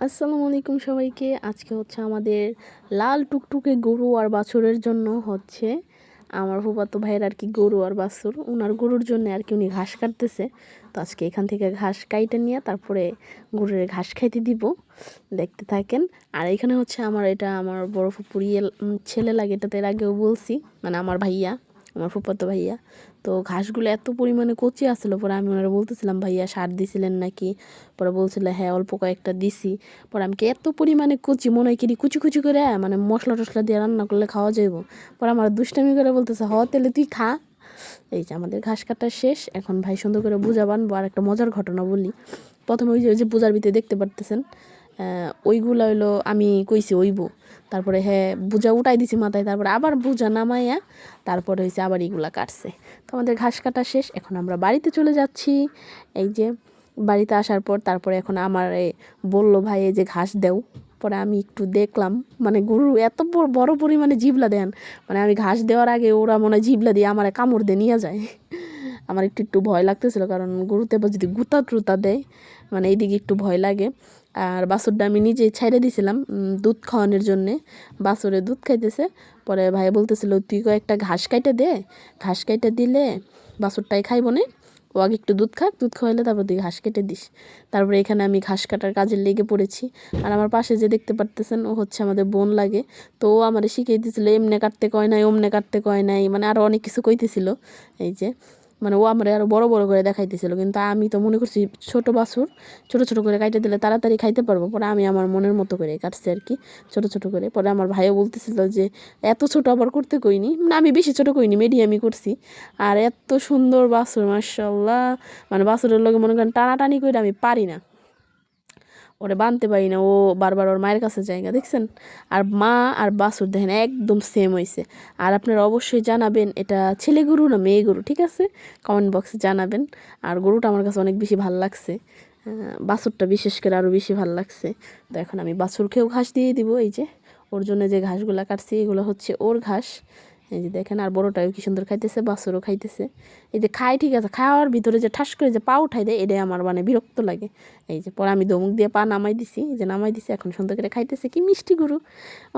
আসসালামু আলাইকুম সবাইকে। আজকে হচ্ছে আমাদের লাল টুকটুকে গরু আর বাছুরের জন্য হচ্ছে আমার ফুফাতো ভাইয়ের আর কি গরু আর বাছুর ওনার গরুর জন্য আর কি উনি ঘাস কাটতেছে। তো আজকে এখান থেকে ঘাস কাইটে নিয়ে তারপরে গরুর ঘাস খাইতে দিব, দেখতে থাকেন। আর এখানে হচ্ছে এটা আমার বড় ফুপুর ছেলে লাগে, এটাতে এর আগেও বলছি, মানে আমার ভাইয়া, আমার ফুফাতো ভাইয়া। তো ঘাসগুলো এত পরিমাণে কচি আসছিলো, পরে আমি ওনারা বলতেছিলাম ভাইয়া সার দিছিলেন নাকি, পরে বলছিল হ্যাঁ অল্প কয়েকটা দিছি। পরে আমি এত পরিমাণে কচি মনে হয় কি কুচি কুচি করে মানে মশলা টশলা দিয়ে রান্না করলে খাওয়া যাইব। পরে আমার দুষ্টামি করে বলতেছে হ তেলে তুই খা। এই যে আমাদের ঘাস কাটা শেষ, এখন ভাই সুন্দর করে বুঝা বানবো। আর একটা মজার ঘটনা বলি। প্রথমে ওই যে বুজার ভিতরে দেখতে পারতেছেন ওইগুলো হইলো আমি কইছি ওইব, তারপরে হ্যাঁ বুজা উঠাই দিছি মাথায়, তারপরে আবার বুজা নামাইয়া তারপরে হয়েছে আবার এইগুলা কাটছে। তো আমাদের ঘাস কাটা শেষ, এখন আমরা বাড়িতে চলে যাচ্ছি। এই যে বাড়িতে আসার পর তারপরে এখন আমার বললো ভাই এই যে ঘাস দেও। পরে আমি একটু দেখলাম, মানে গরু এত বড় পরিমাণে জিবলা দেন, মানে আমি ঘাস দেওয়ার আগে ওরা মনে হয় জিবলা দিয়ে আমার কামড় দিয়ে নিয়ে যায়। আমার একটু ভয় লাগতেছিল, কারণ গরুতে এবার যদি গুতা টুতা দেয়, মানে এইদিকে একটু ভয় লাগে। আর বাছুরটা আমি নিজেই ছাইড়ে দিয়েছিলাম দুধ খাওয়ানোর জন্যে, বাছুরে দুধ খাইতেছে। পরে ভাই বলতেছিল তুই কয়েকটা ঘাস কাইটে দে, ঘাস কাইটে দিলে বাছুরটাই খাইব না, ও আগে একটু দুধ খাক, দুধ খাওয়াইলে তারপর তুই ঘাস কেটে দিস। তারপরে এখানে আমি ঘাস কাটার কাজে লেগে পড়েছি। আর আমার পাশে যে দেখতে পারতেছেন ও হচ্ছে আমাদের বোন লাগে। তো ও আমার শিখিয়ে দিয়েছিলো এমনে কাটতে কয় নাই, অমনে কাটতে কয় নাই, মানে আরও অনেক কিছু কইতেছিল। এই যে মানে ও আমার আরও বড় বড় করে দেখাইতেছিল, কিন্তু আমি তো মনে করছি ছোটো বাছুর ছোট ছোট করে কাটে দিলে তাড়াতাড়ি খাইতে পারবো। পরে আমি আমার মনের মতো করে কাটছি আর কি, ছোট ছোট করে। পরে আমার ভাইও বলতেছিল যে এত ছোট আবার করতে কইনি, মানে আমি বেশি ছোট কইনি, মিডিয়ামই করছি। আর এত সুন্দর বাছুর মাশাআল্লাহ, মানে বাছুরের লগে মনে করেন টানাটানি করে আমি পারি না, ওরে বানতে পারি না, ও বারবার ওর মায়ের কাছে জায়গা দেখছেন। আর মা আর বাছুর দেখেন একদম সেম হয়েছে। আর আপনারা অবশ্যই জানাবেন এটা ছেলে গরু না মেয়ে গরু, ঠিক আছে, কমেন্ট বক্সে জানাবেন। আর গরুটা আমার কাছে অনেক বেশি ভালো লাগছে, বাছুরটা বিশেষ করে আরও বেশি ভালো লাগছে। তো এখন আমি বাছুরকেও ঘাস দিয়ে দিব। এই যে ওর জন্য যে ঘাসগুলো কাটছি এগুলো হচ্ছে ওর ঘাস। এই যে দেখেন, আর বড়োটাও কি সুন্দর খাইতেছে, বাছুরও খাইতেছে। এই যে খায় ঠিক আছে, খাওয়ার ভিতরে যে ঠাস করে যে পা উঠাই দেয় এটাই আমার মানে বিরক্ত লাগে। এই যে পরে আমি ধমক দিয়ে পা নামাই দিছি, এই যে নামাই দিছি, এখন সুন্দর করে খাইতেছে, কি মিষ্টি গরু,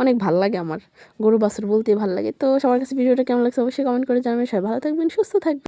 অনেক ভাল লাগে আমার, গরু বাছুর বলতে ভালো লাগে। তো সবার কাছে ভিডিওটা কেমন লাগছে অবশ্যই কমেন্ট করে জানাবেন। সবাই ভালো থাকবেন, সুস্থ থাকবেন।